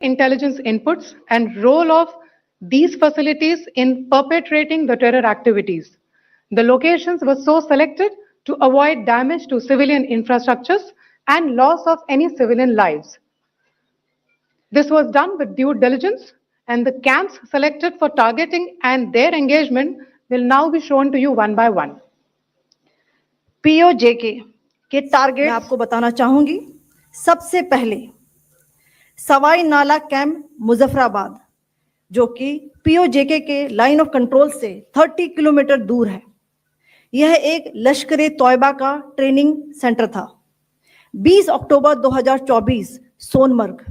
intelligence inputs and role of these facilities in perpetrating the terror activities. The locations were so selected to avoid damage to civilian infrastructures and loss of any civilian lives. This was done with due diligence, and the camps selected for targeting and their engagement will now be shown to you one by one. PoJK के target मैं आपको बताना चाहूंगी। सबसे पहले सवाई नाला camp Muzaffarabad, जो कि पीओजेके के लाइन ऑफ कंट्रोल से 30 किलोमीटर दूर है। यह एक लश्कर ए तौयबा का ट्रेनिंग सेंटर था। 20 अक्टूबर 2024 सोनमर्ग,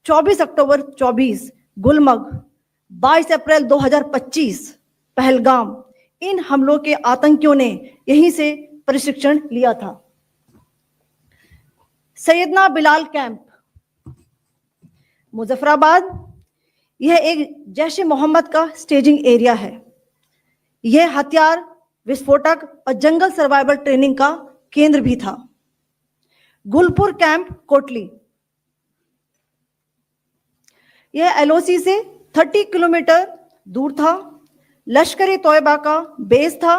24 अक्टूबर 24 गुलमर्ग, 22 अप्रैल 2025 पहलगाम, इन हमलों के आतंकियों ने यहीं से प्रशिक्षण लिया था। सैयदना बिलाल कैंप मुजफ्फराबाद, यह एक जैश ए मोहम्मद का स्टेजिंग एरिया है। यह हथियार, विस्फोटक और जंगल सर्वाइवल ट्रेनिंग का केंद्र भी था। गुलपुर कैंप कोटली, यह एलओसी से 30 किलोमीटर दूर था। लश्कर ए तौयबा का बेस था,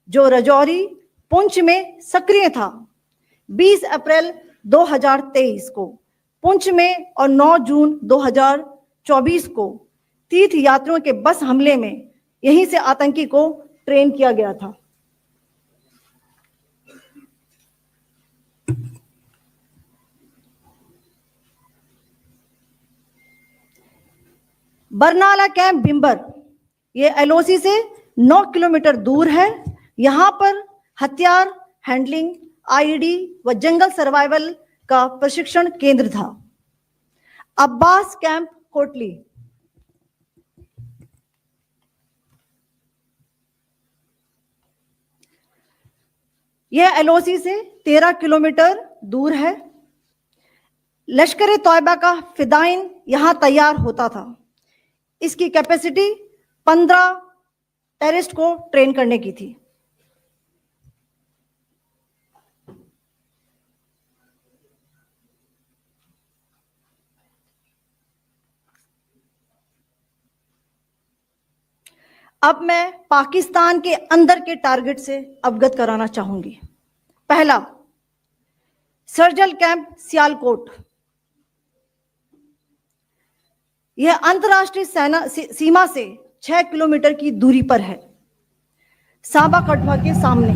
जो रजौरी पुंछ में सक्रिय था। 20 अप्रैल 2023 को पुंछ में और 9 जून 2024 को तीर्थ यात्रियों के बस हमले में यहीं से आतंकी को ट्रेन किया गया था। बरनाला कैंप बिंबर, ये एलओसी से 9 किलोमीटर दूर है। यहां पर हथियार, हैंडलिंग, आईडी व जंगल सर्वाइवल का प्रशिक्षण केंद्र था। अब्बास कैंप कोटली, यह एलओसी से 13 किलोमीटर दूर है। लश्कर ए तौयबा का फिदाइन यहां तैयार होता था। इसकी कैपेसिटी 15 टेररिस्ट को ट्रेन करने की थी। अब मैं पाकिस्तान के अंदर के टारगेट से अवगत कराना चाहूंगी। पहला, सर्जल कैंप सियालकोट, यह अंतरराष्ट्रीय सीमा से 6 किलोमीटर की दूरी पर है, साबा कठवा के सामने।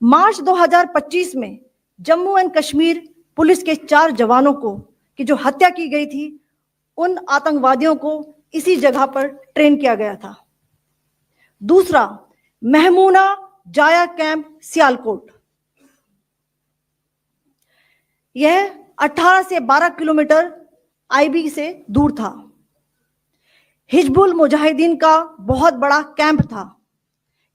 मार्च 2025 में जम्मू एंड कश्मीर पुलिस के 4 जवानों को की जो हत्या की गई थी, उन आतंकवादियों को इसी जगह पर ट्रेन किया गया था। दूसरा, महमूना जाया कैंप सियालकोट, यह 18 से 12 किलोमीटर आईबी से दूर था। हिजबुल मुजाहिदीन का बहुत बड़ा कैंप था।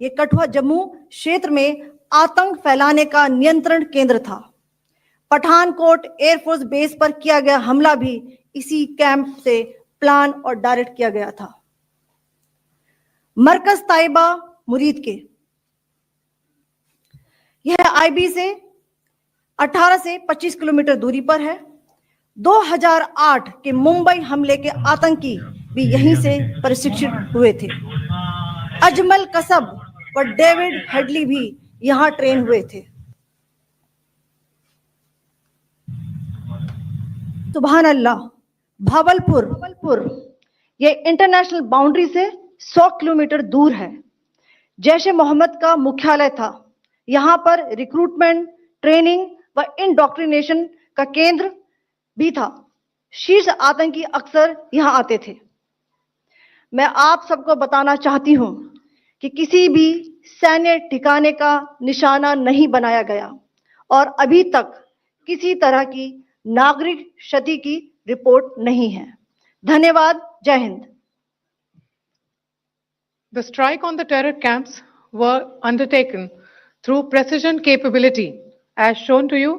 यह कठुआ जम्मू क्षेत्र में आतंक फैलाने का नियंत्रण केंद्र था। पठानकोट एयरफोर्स बेस पर किया गया हमला भी इसी कैंप से प्लान और डायरेक्ट किया गया था। मरकज ताइबा मुरीद के, यह आईबी से 18 से 25 किलोमीटर दूरी पर है। 2008 के मुंबई हमले के आतंकी भी यहीं से प्रशिक्षित हुए थे। अजमल कसब व डेविड हेडली भी यहां ट्रेन हुए थे। सुभान अल्लाह, भावलपुर, यह इंटरनेशनल बाउंड्री से 100 किलोमीटर दूर है। जैश ए मोहम्मद का मुख्यालय था। यहां पर रिक्रूटमेंट, ट्रेनिंग व इंडोक्ट्रिनेशन का केंद्र भी था। शीर्ष आतंकी अक्सर यहां आते थे। मैं आप सबको बताना चाहती हूं कि किसी भी सैन्य ठिकाने का निशाना नहीं बनाया गया और अभी तक किसी तरह की नागरिक क्षति की रिपोर्ट नहीं है। धन्यवाद। जय Hind. The strike on the terror camps were undertaken through precision capability, as shown to you.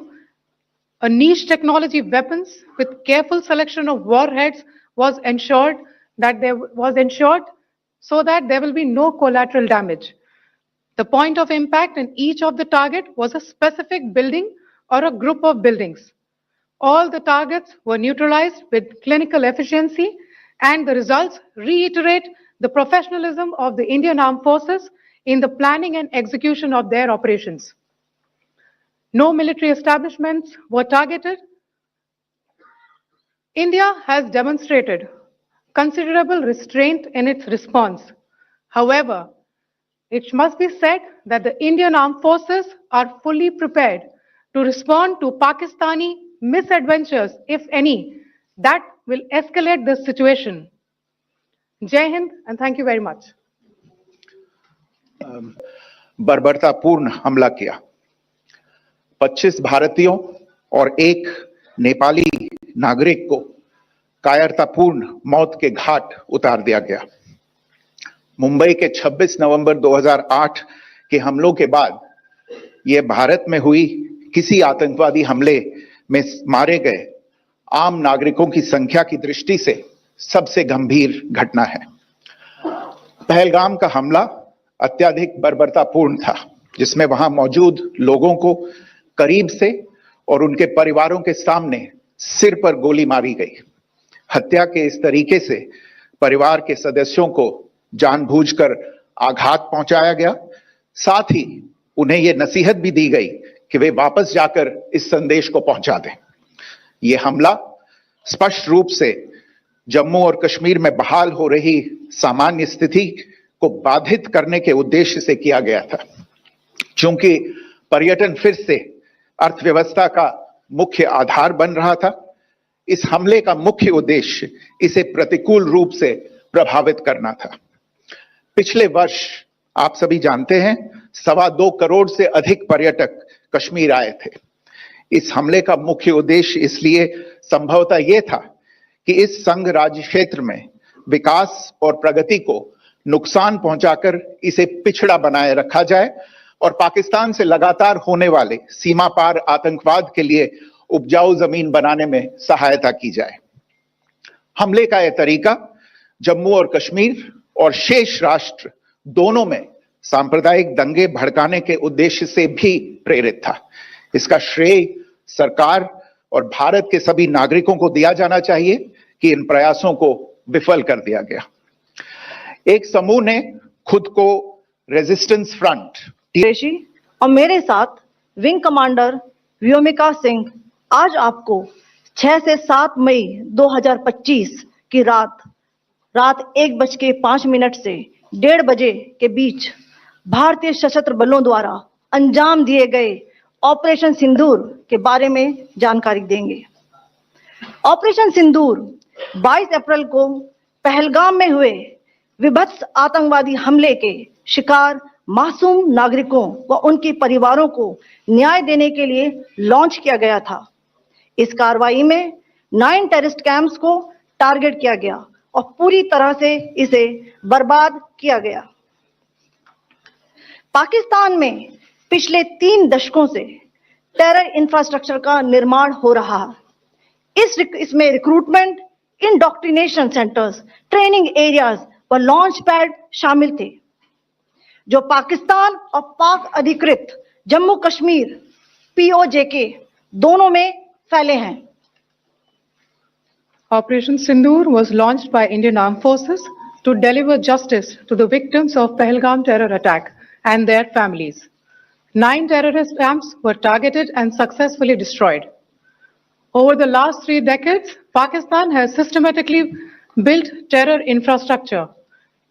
A niche technology weapons with careful selection of warheads was ensured so that there will be no collateral damage. The point of impact in each of the target was a specific building or a group of buildings. All the targets were neutralized with clinical efficiency, and the results reiterate the professionalism of the Indian Armed Forces in the planning and execution of their operations. No military establishments were targeted. India has demonstrated considerable restraint in its response. However, it must be said that the Indian Armed Forces are fully prepared to respond to Pakistani misadventures, if any, that will escalate this situation. Jai Hind, and thank you very much. बर्बरतापूर्ण हमला किया। 25 भारतीयों और एक नेपाली नागरिक को कायरतापूर्ण मौत के घाट उतार दिया गया। मुंबई के 26 नवंबर 2008 के हमलों के बाद यह भारत में हुई किसी आतंकवादी हमले में मारे गए आम नागरिकों की संख्या की दृष्टि से सबसे गंभीर घटना है। पहलगाम का हमला अत्यधिक बर्बरतापूर्ण था, जिसमें वहां मौजूद लोगों को करीब से और उनके परिवारों के सामने सिर पर गोली मारी गई। हत्या के इस तरीके से परिवार के सदस्यों को जानबूझकर आघात पहुंचाया गया। साथ ही उन्हें यह नसीहत भी दी गई कि वे वापस जाकर इस संदेश को पहुंचा दें। यह हमला स्पष्ट रूप से जम्मू और कश्मीर में बहाल हो रही सामान्य स्थिति को बाधित करने के उद्देश्य से किया गया था। चूंकि पर्यटन फिर से अर्थव्यवस्था का मुख्य आधार बन रहा था, इस हमले का मुख्य उद्देश्य इसे प्रतिकूल रूप से प्रभावित करना था। पिछले वर्ष आप सभी जानते हैं 2.25 करोड़ से अधिक पर्यटक कश्मीर आए थे। इस हमले का मुख्य उद्देश्य इसलिए संभवतः यह था कि इस संघ राज्य क्षेत्र में विकास और प्रगति को नुकसान पहुंचाकर इसे पिछड़ा बनाए रखा जाए और पाकिस्तान से लगातार होने वाले सीमा पार आतंकवाद के लिए उपजाऊ जमीन बनाने में सहायता की जाए। हमले का यह तरीका जम्मू और कश्मीर और शेष राष्ट्र दोनों में सांप्रदायिक दंगे भड़काने के उद्देश्य से भी प्रेरित था। इसका श्रेय सरकार और भारत के सभी नागरिकों को दिया जाना चाहिए कि इन प्रयासों को विफल कर दिया गया। एक समूह ने खुद को रेजिस्टेंस फ्रंट और मेरे साथ विंग कमांडर व्योमिका सिंह आज आपको 6 से 7 मई 2025 की रात 1:05 से 1:30 बजे के बीच भारतीय सशस्त्र बलों द्वारा अंजाम दिए गए ऑपरेशन सिंदूर के बारे में जानकारी देंगे। ऑपरेशन सिंदूर 22 अप्रैल को पहलगाम में हुए विभत्स आतंकवादी हमले के शिकार मासूम नागरिकों व उनके परिवारों को न्याय देने के लिए लॉन्च किया गया था। इस कार्रवाई में 9 टेररिस्ट कैंप्स को टारगेट किया गया और पूरी तरह से इसे बर्बाद किया गया। पाकिस्तान में पिछले 3 दशकों से टेरर इंफ्रास्ट्रक्चर का निर्माण हो रहा है। इसमें recruitment, indoctrination centres, training areas व लॉन्च पैड शामिल थे, जो पाकिस्तान और पाक अधिकृत जम्मू कश्मीर POJK दोनों में फैले हैं। Operation Sindoor was launched by Indian Armed Forces to deliver justice to the victims of Pahalgam terror attack and their families. 9 terrorist camps were targeted and successfully destroyed. Over the last 3 decades, Pakistan has systematically built terror infrastructure.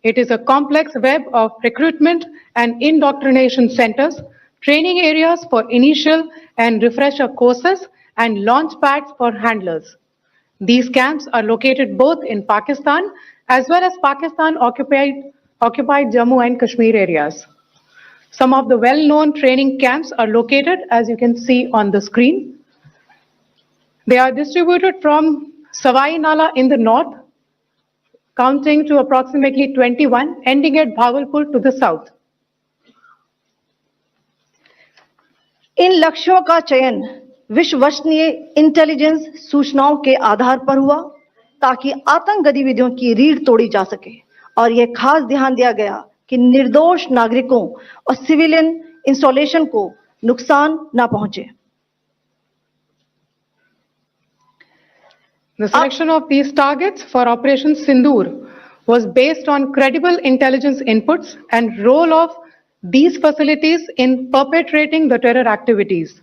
It is a complex web of recruitment and indoctrination centers, training areas for initial and refresher courses, and launch pads for handlers. These camps are located both in Pakistan as well as Pakistan occupied Jammu and Kashmir areas. Some of the well-known training camps are located, as you can see on the screen. They are distributed from Savai Nala in the north, counting to approximately 21, ending at Bhagalpur to the south. इन लक्ष्यों का चयन विश्वसनीय intelligence सूचनाओं के आधार पर हुआ ताकि आतंक गतिविधियों की रीढ़ तोड़ी जा सके, और यह खास ध्यान दिया गया कि निर्दोष नागरिकों और सिविलियन इंस्टॉलेशन को नुकसान ना पहुंचे। The selection of these targets for Operation Sindoor was based on credible intelligence inputs and role of these facilities in perpetrating the terror activities.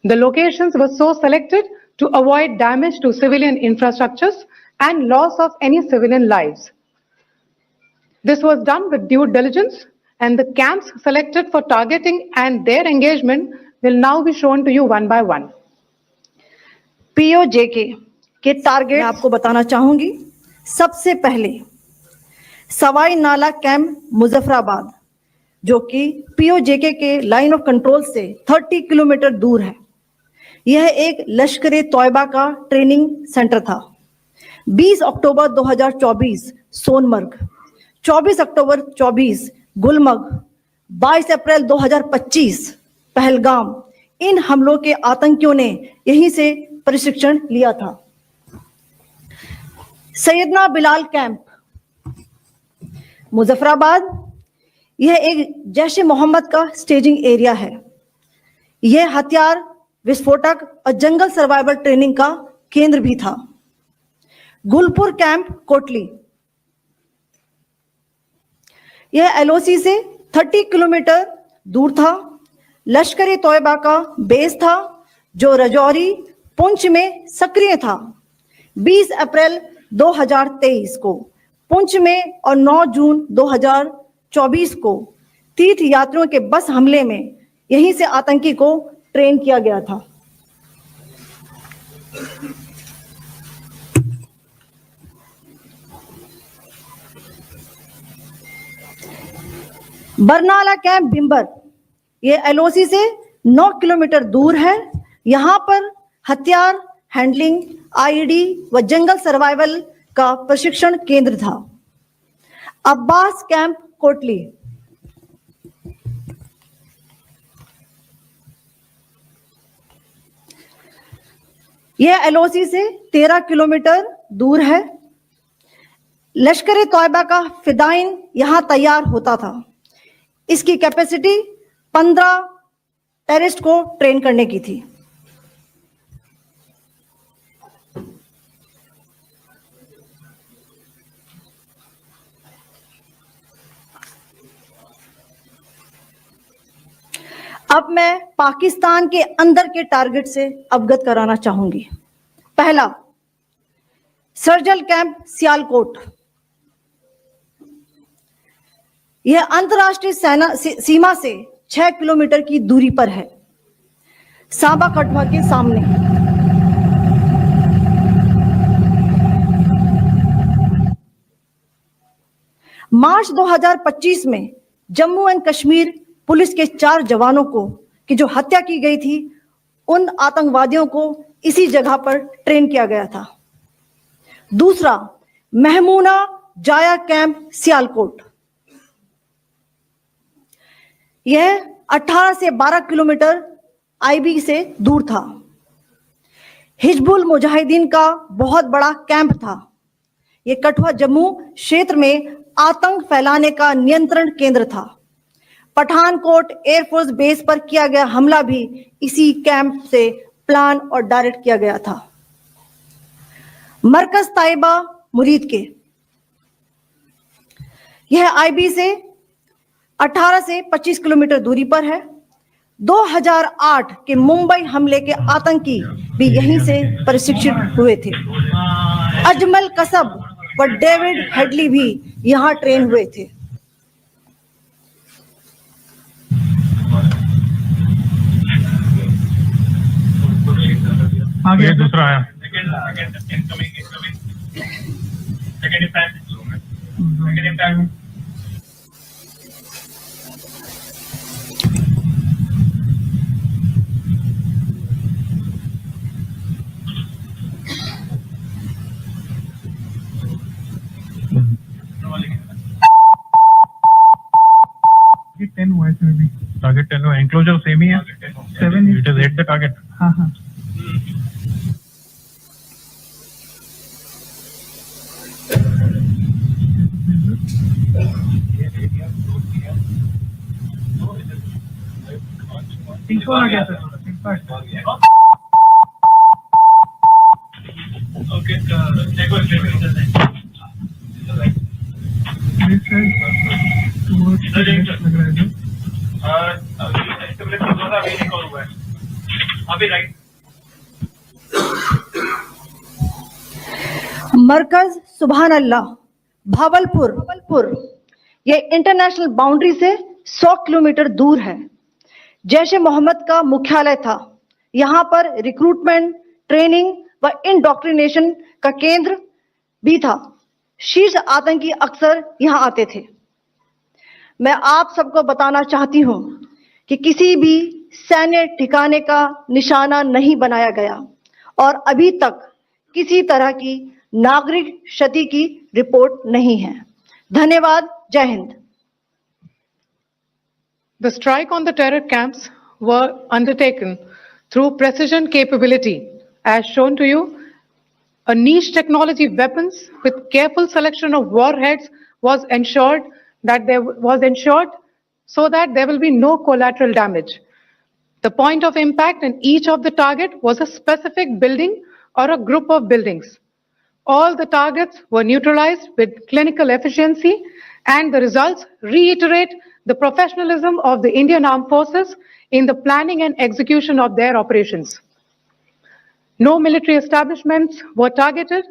The locations were so selected to avoid damage to civilian infrastructures and loss of any civilian lives. This was done with due diligence, and the camps selected for targeting and their engagement will now be shown to you one by one. PoJK के target आपको बताना चाहूंगी। सबसे पहले सवाई नाला camp Muzaffarabad, जो कि PoJK के लाइन ऑफ कंट्रोल से 30 किलोमीटर दूर है। यह एक लश्कर तौयबा का ट्रेनिंग सेंटर था। 20 अक्टूबर 2024 सोनमर्ग, 24 अक्टूबर 24 गुलमर्ग, 22 अप्रैल 2025 पहलगाम, इन हमलों के आतंकियों ने यहीं से प्रशिक्षण लिया था। सैयदना बिलाल कैंप मुजफ्फराबाद, यह एक जैश ए मोहम्मद का स्टेजिंग एरिया है। यह हथियार, विस्फोटक और जंगल सर्वाइवल ट्रेनिंग का केंद्र भी था। गुलपुर कैंप कोटली, यह एलओसी से 30 किलोमीटर दूर था। लश्कर ए तौयबा का बेस था जो रजौरी, पुंछ में सक्रिय था। 20 अप्रैल 2023 को पुंछ में और 9 जून 2024 को तीर्थ यात्रियों के बस हमले में यहीं से आतंकी को ट्रेन किया गया था। बरनाला कैंप बिंबर, यह एलओसी से 9 किलोमीटर दूर है। यहां पर हथियार, हैंडलिंग, आईडी व जंगल सर्वाइवल का प्रशिक्षण केंद्र था। अब्बास कैंप कोटली, यह एलओसी से 13 किलोमीटर दूर है। लश्कर तौयबा का फिदाइन यहां तैयार होता था। इसकी कैपेसिटी 15 टेररिस्ट को ट्रेन करने की थी। अब मैं पाकिस्तान के अंदर के टारगेट से अवगत कराना चाहूंगी। पहला, सर्जल कैंप सियालकोट, यह अंतरराष्ट्रीय सीमा से 6 किलोमीटर की दूरी पर है, सांबा कठवा के सामने। मार्च 2025 में जम्मू एंड कश्मीर पुलिस के 4 जवानों को की जो हत्या की गई थी, उन आतंकवादियों को इसी जगह पर ट्रेन किया गया था। दूसरा, महमूना जाया कैंप सियालकोट, यह 18 से 12 किलोमीटर आईबी से दूर था। हिजबुल मुजाहिदीन का बहुत बड़ा कैंप था। यह कठुआ जम्मू क्षेत्र में आतंक फैलाने का नियंत्रण केंद्र था। पठानकोट एयरफोर्स बेस पर किया गया हमला भी इसी कैंप से प्लान और डायरेक्ट किया गया था। मरकज ताइबा मुरीद के, यह आईबी से 18 से 25 किलोमीटर दूरी पर है। 2008 के मुंबई हमले के आतंकी भी यहीं से प्रशिक्षित हुए थे। अजमल कसब व डेविड हेडली भी यहां ट्रेन हुए थे। आगे दूसरा आया। टारगेट 10 हुआ, एंक्लोजर सेम ही है। 7 इट इज 8 द टारगेट। हाँ हाँ। पीछे आ गया सर ओके देखो अभी राइट मरकज सुभान अल्लाह भावलपुर ये इंटरनेशनल बाउंड्री से 100 किलोमीटर दूर है। जैश ए मोहम्मद का मुख्यालय था। यहाँ पर रिक्रूटमेंट, ट्रेनिंग व इंडोक्ट्रिनेशन का केंद्र भी था। शीर्ष आतंकी अक्सर यहाँ आते थे। मैं आप सबको बताना चाहती हूँ कि किसी भी सैन्य ठिकाने का निशाना नहीं बनाया गया और अभी तक किसी तरह की नागरिक क्षति की रिपोर्ट नहीं है। धन्यवाद। जय Hind. The strike on the terror camps were undertaken through precision capability, as shown to you. A niche technology weapons with careful selection of warheads was ensured so that there will be no collateral damage. The point of impact in each of the target was a specific building or a group of buildings. All the targets were neutralized with clinical efficiency, and the results reiterate the professionalism of the Indian Armed Forces in the planning and execution of their operations. No military establishments were targeted.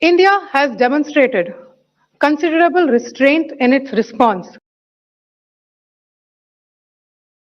India has demonstrated considerable restraint in its response